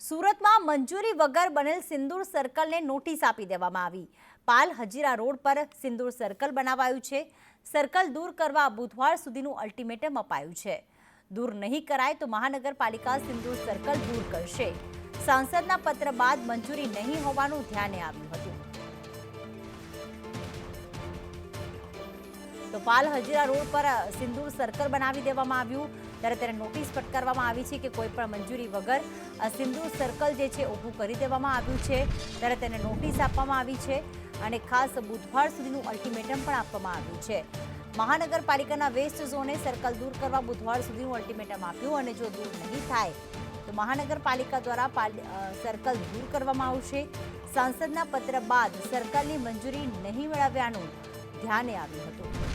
સુરતમાં મંજૂરી વગર બનેલ સિંદૂર સર્કલને નોટિસ આપી દેવામાં આવી। પાલ હજીરા રોડ પર સિંદૂર સર્કલ બનાવાયું છે। સર્કલ દૂર કરવા બુધવાર સુધીનું અલ્ટિમેટમ અપાયું છે। દૂર નહીં કરાય તો મહાનગરપાલિકા સિંદૂર સર્કલ દૂર કરશે। સાંસદના પત્ર બાદ મંજૂરી નહીં હોવાનું ધ્યાને આવ્યું હતું। તો પાલ હજીરા રોડ પર સિંદૂર સર્કલ બનાવી દેવામાં આવ્યું, ત્યારે તેને નોટિસ ફટકારવામાં આવી છે કે કોઈ પણ મંજૂરી વગર આ સિંદૂર સર્કલ જે છે ઊભું કરી દેવામાં આવ્યું છે। ત્યારે તેને નોટિસ આપવામાં આવી છે અને ખાસ બુધવાર સુધીનું અલ્ટિમેટમ પણ આપવામાં આવ્યું છે। મહાનગરપાલિકાના વેસ્ટ ઝોને સર્કલ દૂર કરવા બુધવાર સુધીનું અલ્ટિમેટમ આપ્યું અને જો દૂર નહીં થાય તો મહાનગરપાલિકા દ્વારા સર્કલ દૂર કરવામાં આવશે। સાંસદના પત્ર બાદ સર્કલની મંજૂરી નહીં મેળવ્યાનું ધ્યાને આવ્યું હતું।